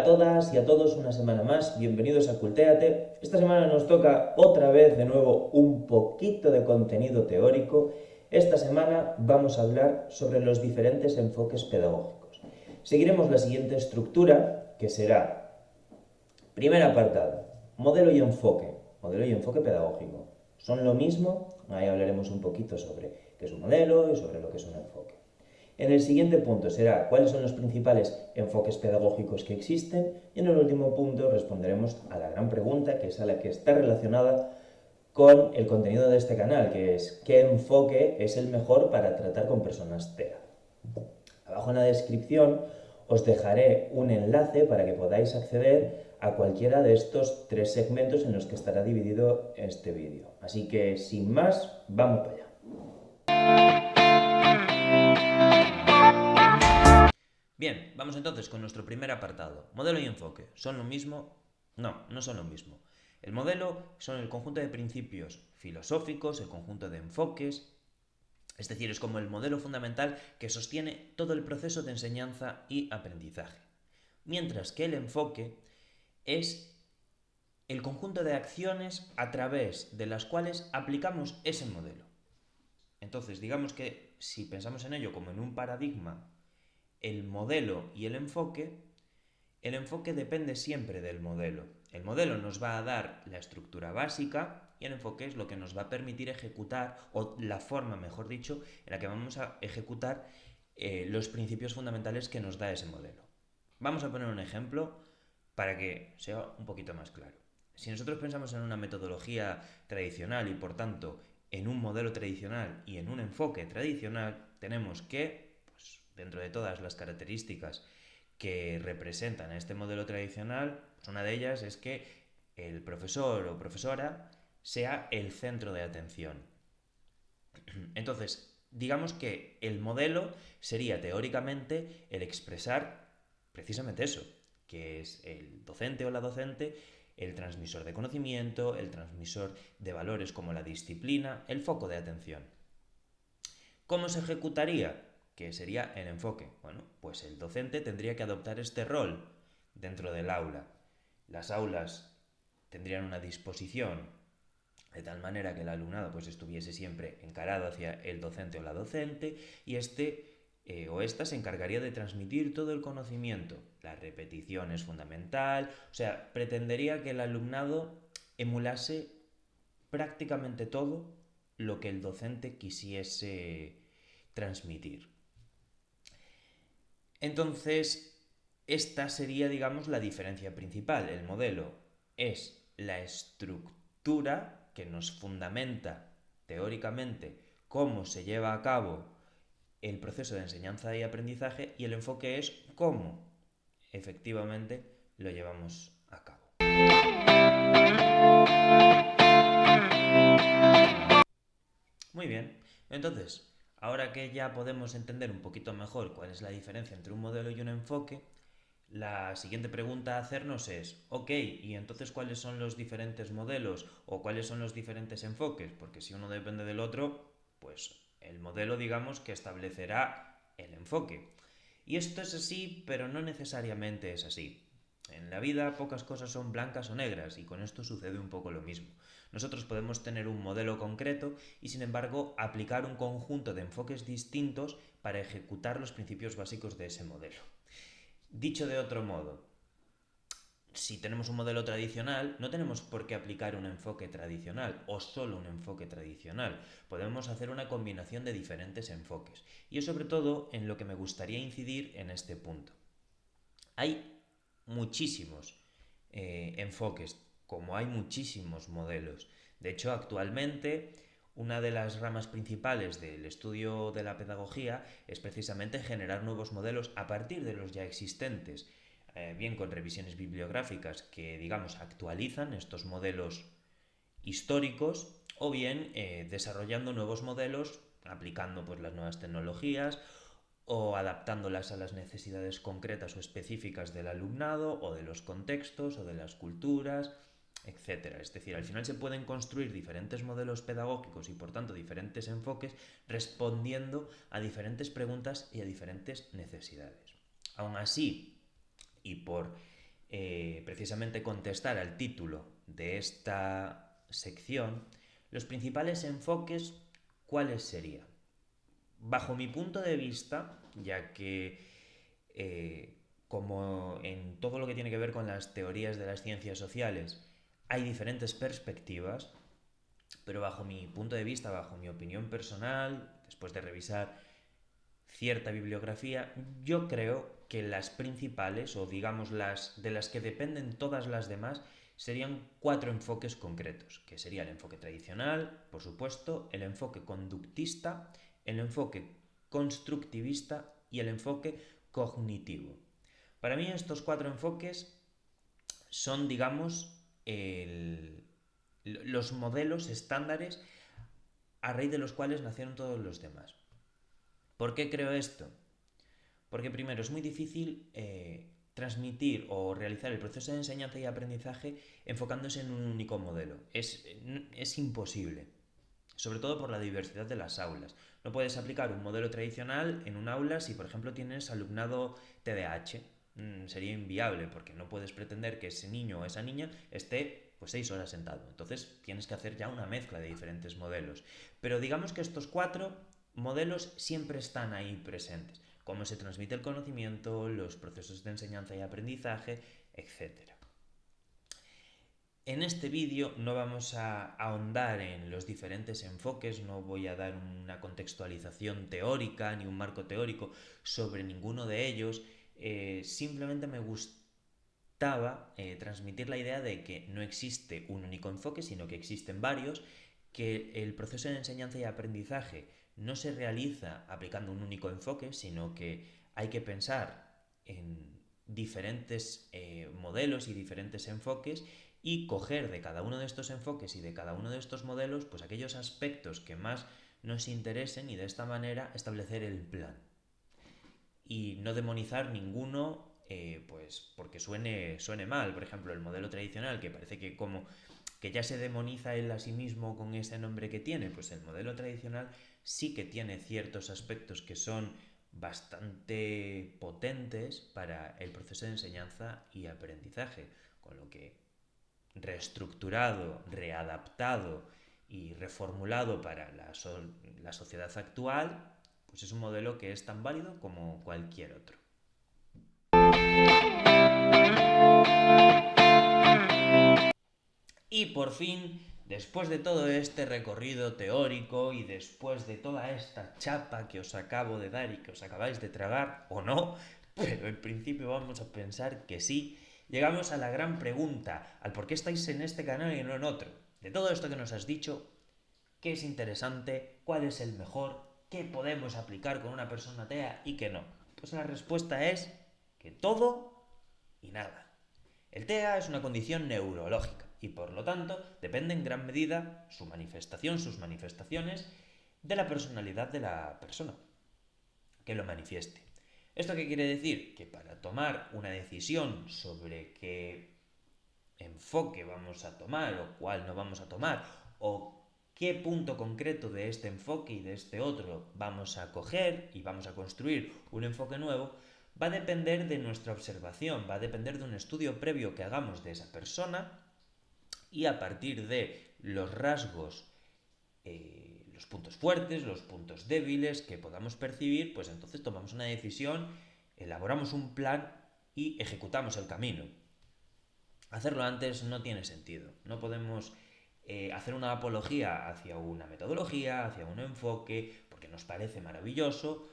todas y a todos una semana más, bienvenidos a Cultéate. Esta semana nos toca otra vez de nuevo un poquito de contenido teórico. Esta semana vamos a hablar sobre los diferentes enfoques pedagógicos. Seguiremos la siguiente estructura, que será, primer apartado, modelo y enfoque pedagógico. ¿Son lo mismo? Ahí hablaremos un poquito sobre qué es un modelo y sobre lo que es un enfoque. En el siguiente punto será cuáles son los principales enfoques pedagógicos que existen y en el último punto responderemos a la gran pregunta que es a la que está relacionada con el contenido de este canal, que es ¿qué enfoque es el mejor para tratar con personas TEA? Abajo en la descripción os dejaré un enlace para que podáis acceder a cualquiera de estos tres segmentos en los que estará dividido este vídeo. Así que sin más, vamos para allá. Bien, vamos entonces con nuestro primer apartado. Modelo y enfoque. ¿Son lo mismo? No, no son lo mismo. El modelo son el conjunto de principios filosóficos, el conjunto de enfoques, es decir, es como el modelo fundamental que sostiene todo el proceso de enseñanza y aprendizaje. Mientras que el enfoque es el conjunto de acciones a través de las cuales aplicamos ese modelo. Entonces, digamos que si pensamos en ello como en un paradigma, el modelo y el enfoque depende siempre del modelo. El modelo nos va a dar la estructura básica y el enfoque es lo que nos va a permitir ejecutar, o la forma, mejor dicho, en la que vamos a ejecutar los principios fundamentales que nos da ese modelo. Vamos a poner un ejemplo para que sea un poquito más claro. Si nosotros pensamos en una metodología tradicional y por tanto en un modelo tradicional y en un enfoque tradicional, tenemos que, pues, dentro de todas las características que representan a este modelo tradicional, pues una de ellas es que el profesor o profesora sea el centro de atención. Entonces, digamos que el modelo sería teóricamente el expresar precisamente eso, que es el docente o la docente, el transmisor de conocimiento, el transmisor de valores como la disciplina, el foco de atención. ¿Cómo se ejecutaría? Que sería el enfoque. Bueno, pues el docente tendría que adoptar este rol dentro del aula. Las aulas tendrían una disposición de tal manera que el alumnado pues estuviese siempre encarado hacia el docente o la docente y o esta se encargaría de transmitir todo el conocimiento. La repetición es fundamental, o sea, pretendería que el alumnado emulase prácticamente todo lo que el docente quisiese transmitir. Entonces, esta sería, digamos, la diferencia principal. El modelo es la estructura que nos fundamenta teóricamente cómo se lleva a cabo el proceso de enseñanza y aprendizaje y el enfoque es cómo efectivamente lo llevamos a cabo. Muy bien, entonces, ahora que ya podemos entender un poquito mejor cuál es la diferencia entre un modelo y un enfoque, la siguiente pregunta a hacernos es, ok, ¿y entonces cuáles son los diferentes modelos o cuáles son los diferentes enfoques? Porque si uno depende del otro, pues el modelo digamos que establecerá el enfoque. Y esto es así, pero no necesariamente es así. En la vida pocas cosas son blancas o negras y con esto sucede un poco lo mismo. Nosotros podemos tener un modelo concreto y sin embargo aplicar un conjunto de enfoques distintos para ejecutar los principios básicos de ese modelo. Dicho de otro modo, si tenemos un modelo tradicional, no tenemos por qué aplicar un enfoque tradicional o solo un enfoque tradicional. Podemos hacer una combinación de diferentes enfoques. Y es sobre todo en lo que me gustaría incidir en este punto. Hay muchísimos enfoques, como hay muchísimos modelos. De hecho, actualmente una de las ramas principales del estudio de la pedagogía es precisamente generar nuevos modelos a partir de los ya existentes, bien con revisiones bibliográficas que, digamos, actualizan estos modelos históricos o bien desarrollando nuevos modelos aplicando pues, las nuevas tecnologías o adaptándolas a las necesidades concretas o específicas del alumnado o de los contextos o de las culturas, etcétera. Es decir, al final se pueden construir diferentes modelos pedagógicos y por tanto diferentes enfoques respondiendo a diferentes preguntas y a diferentes necesidades. Aún así, y por precisamente contestar al título de esta sección, los principales enfoques, ¿cuáles serían? Bajo mi punto de vista, ya que como en todo lo que tiene que ver con las teorías de las ciencias sociales, hay diferentes perspectivas, pero bajo mi punto de vista, bajo mi opinión personal, después de revisar cierta bibliografía, yo creo que las principales, o digamos las de las que dependen todas las demás, serían 4 enfoques concretos, que sería el enfoque tradicional, por supuesto, el enfoque conductista, el enfoque constructivista y el enfoque cognitivo. Para mí estos 4 enfoques son, digamos, los modelos estándares a raíz de los cuales nacieron todos los demás. ¿Por qué creo esto? Porque primero es muy difícil transmitir o realizar el proceso de enseñanza y aprendizaje enfocándose en un único modelo. Es imposible, sobre todo por la diversidad de las aulas. No puedes aplicar un modelo tradicional en un aula si, por ejemplo, tienes alumnado TDAH. Sería inviable porque no puedes pretender que ese niño o esa niña esté pues 6 horas sentado. Entonces tienes que hacer ya una mezcla de diferentes modelos. Pero digamos que estos 4 modelos siempre están ahí presentes. Cómo se transmite el conocimiento, los procesos de enseñanza y aprendizaje, etcétera. En este vídeo no vamos a ahondar en los diferentes enfoques, no voy a dar una contextualización teórica ni un marco teórico sobre ninguno de ellos, simplemente me gustaba transmitir la idea de que no existe un único enfoque, sino que existen varios, que el proceso de enseñanza y aprendizaje no se realiza aplicando un único enfoque, sino que hay que pensar en diferentes modelos y diferentes enfoques y coger de cada uno de estos enfoques y de cada uno de estos modelos pues aquellos aspectos que más nos interesen y de esta manera establecer el plan. Y no demonizar ninguno pues porque suene mal. Por ejemplo, el modelo tradicional, que parece que como que ya se demoniza él a sí mismo con ese nombre que tiene, pues el modelo tradicional sí que tiene ciertos aspectos que son bastante potentes para el proceso de enseñanza y aprendizaje, con lo que reestructurado, readaptado y reformulado para la sociedad actual, pues es un modelo que es tan válido como cualquier otro. Y por fin, después de todo este recorrido teórico y después de toda esta chapa que os acabo de dar y que os acabáis de tragar, o no, pero en principio vamos a pensar que sí, llegamos a la gran pregunta, al por qué estáis en este canal y no en otro. De todo esto que nos has dicho, ¿qué es interesante? ¿Cuál es el mejor? ¿Qué podemos aplicar con una persona TEA y qué no? Pues la respuesta es que todo y nada. El TEA es una condición neurológica y por lo tanto depende en gran medida su manifestación, sus manifestaciones, de la personalidad de la persona que lo manifieste. ¿Esto qué quiere decir? Que para tomar una decisión sobre qué enfoque vamos a tomar o cuál no vamos a tomar o qué punto concreto de este enfoque y de este otro vamos a coger y vamos a construir un enfoque nuevo, va a depender de nuestra observación, va a depender de un estudio previo que hagamos de esa persona y a partir de los rasgos, los puntos fuertes, los puntos débiles que podamos percibir, pues entonces tomamos una decisión, elaboramos un plan y ejecutamos el camino. Hacerlo antes no tiene sentido. No podemos hacer una apología hacia una metodología, hacia un enfoque, porque nos parece maravilloso.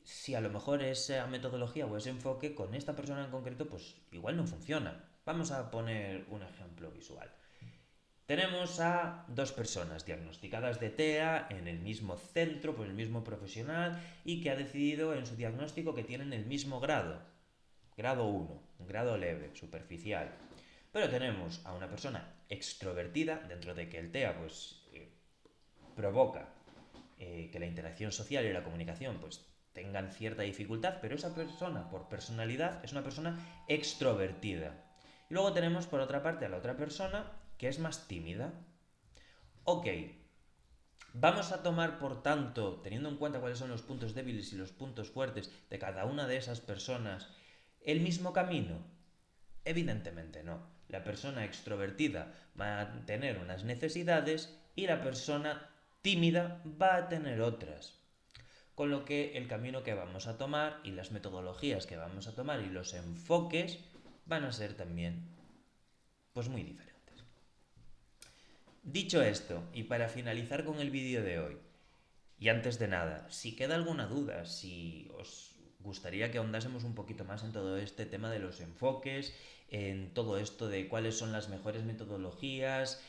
Si a lo mejor esa metodología o ese enfoque con esta persona en concreto, pues igual no funciona. Vamos a poner un ejemplo visual. Tenemos a 2 personas diagnosticadas de TEA en el mismo centro por el mismo profesional y que ha decidido en su diagnóstico que tienen el mismo grado. Grado 1, un grado leve, superficial. Pero tenemos a una persona extrovertida, dentro de que el TEA pues, provoca que la interacción social y la comunicación pues, tengan cierta dificultad, pero esa persona, por personalidad, es una persona extrovertida. Y luego tenemos, por otra parte, a la otra persona que es más tímida. Ok, vamos a tomar, por tanto, teniendo en cuenta cuáles son los puntos débiles y los puntos fuertes de cada una de esas personas, el mismo camino. Evidentemente no. La persona extrovertida va a tener unas necesidades y la persona tímida va a tener otras. Con lo que el camino que vamos a tomar y las metodologías que vamos a tomar y los enfoques van a ser también pues muy diferentes. Dicho esto, y para finalizar con el vídeo de hoy, y antes de nada, si queda alguna duda, si os gustaría que ahondásemos un poquito más en todo este tema de los enfoques, en todo esto de cuáles son las mejores metodologías,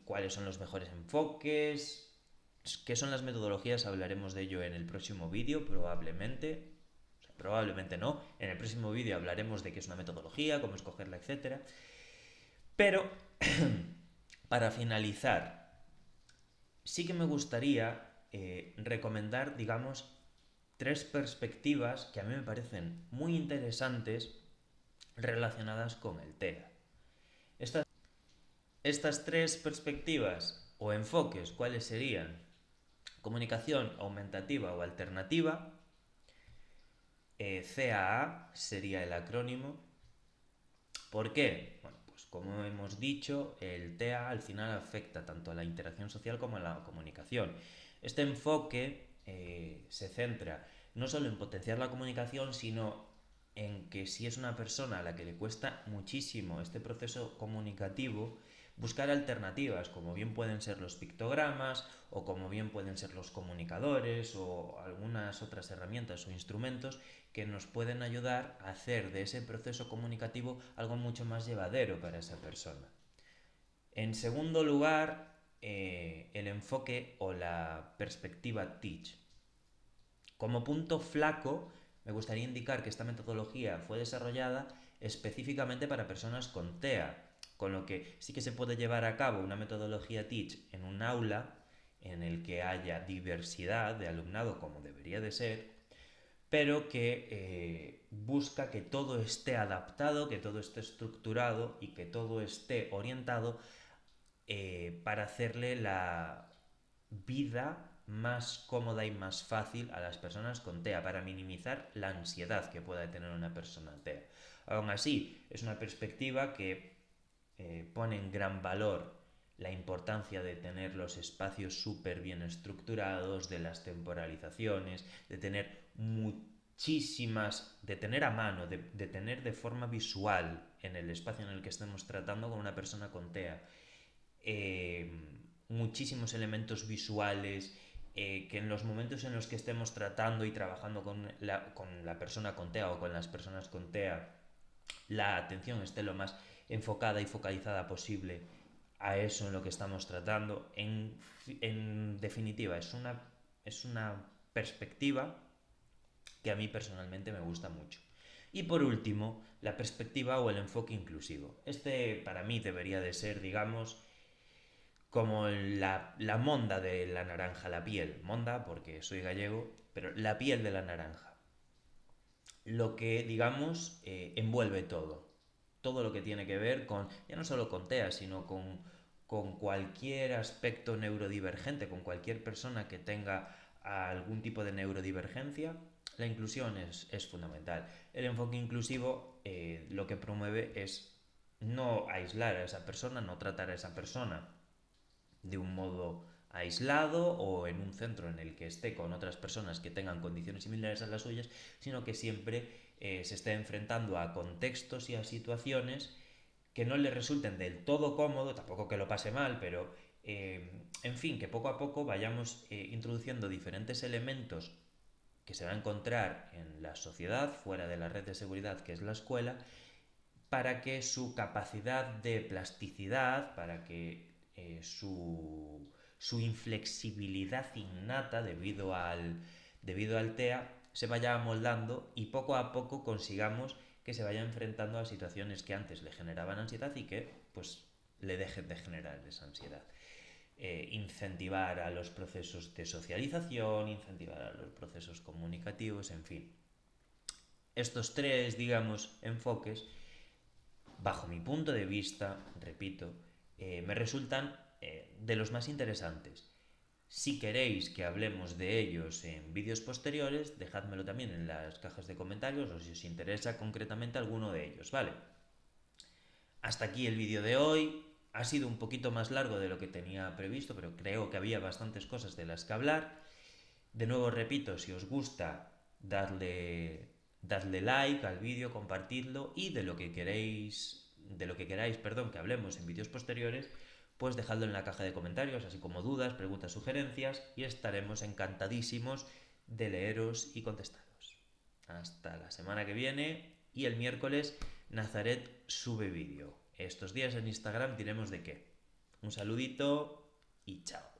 cuáles son los mejores enfoques, qué son las metodologías, hablaremos de ello en el próximo vídeo, probablemente. Probablemente no. En el próximo vídeo hablaremos de qué es una metodología, cómo escogerla, etcétera. Pero, para finalizar, sí que me gustaría recomendar, digamos, 3 perspectivas que a mí me parecen muy interesantes relacionadas con el TEA. Estas 3 perspectivas o enfoques, ¿cuáles serían? Comunicación aumentativa o alternativa, CAA sería el acrónimo. ¿Por qué? Bueno, pues como hemos dicho, el TEA al final afecta tanto a la interacción social como a la comunicación. Este enfoque se centra no solo en potenciar la comunicación, sino en que si es una persona a la que le cuesta muchísimo este proceso comunicativo, buscar alternativas, como bien pueden ser los pictogramas, o como bien pueden ser los comunicadores, o algunas otras herramientas o instrumentos que nos pueden ayudar a hacer de ese proceso comunicativo algo mucho más llevadero para esa persona. En segundo lugar, el enfoque o la perspectiva Teach. Como punto flaco, me gustaría indicar que esta metodología fue desarrollada específicamente para personas con TEA, con lo que sí que se puede llevar a cabo una metodología Teach en un aula en el que haya diversidad de alumnado como debería de ser, pero que busca que todo esté adaptado, que todo esté estructurado y que todo esté orientado para hacerle la vida más cómoda y más fácil a las personas con TEA, para minimizar la ansiedad que pueda tener una persona TEA. Aún así, es una perspectiva que pone en gran valor la importancia de tener los espacios súper bien estructurados, de las temporalizaciones, de tener muchísimas, de tener a mano, de tener de forma visual en el espacio en el que estemos tratando con una persona con TEA muchísimos elementos visuales, que en los momentos en los que estemos tratando y trabajando con la persona con TEA o con las personas con TEA, la atención esté lo más enfocada y focalizada posible a eso en lo que estamos tratando. En definitiva, es una perspectiva que a mí personalmente me gusta mucho. Y por último, la perspectiva o el enfoque inclusivo. Este para mí debería de ser, digamos, como la monda de la naranja, la piel. Monda porque soy gallego, pero la piel de la naranja. Lo que, digamos, envuelve todo. Todo lo que tiene que ver con, ya no solo con TEA, sino con cualquier aspecto neurodivergente, con cualquier persona que tenga algún tipo de neurodivergencia, la inclusión es fundamental. El enfoque inclusivo lo que promueve es no aislar a esa persona, no tratar a esa persona de un modo aislado o en un centro en el que esté con otras personas que tengan condiciones similares a las suyas, sino que siempre se esté enfrentando a contextos y a situaciones que no le resulten del todo cómodo, tampoco que lo pase mal, pero en fin, que poco a poco vayamos introduciendo diferentes elementos que se va a encontrar en la sociedad, fuera de la red de seguridad que es la escuela, para que su capacidad de plasticidad, para que su inflexibilidad innata debido al TEA se vaya amoldando y poco a poco consigamos que se vaya enfrentando a situaciones que antes le generaban ansiedad y que pues le dejen de generar esa ansiedad. Incentivar a los procesos de socialización, incentivar a los procesos comunicativos, en fin. Estos 3, digamos, enfoques, bajo mi punto de vista, repito, me resultan de los más interesantes. Si queréis que hablemos de ellos en vídeos posteriores, dejádmelo también en las cajas de comentarios o si os interesa concretamente alguno de ellos, ¿vale? Hasta aquí el vídeo de hoy. Ha sido un poquito más largo de lo que tenía previsto, pero creo que había bastantes cosas de las que hablar. De nuevo repito, si os gusta, dadle like al vídeo, compartidlo y de lo que queráis, perdón, que hablemos en vídeos posteriores, pues dejadlo en la caja de comentarios, así como dudas, preguntas, sugerencias y estaremos encantadísimos de leeros y contestaros. Hasta la semana que viene y el miércoles Nazaret sube vídeo. Estos días en Instagram diremos de qué. Un saludito y chao.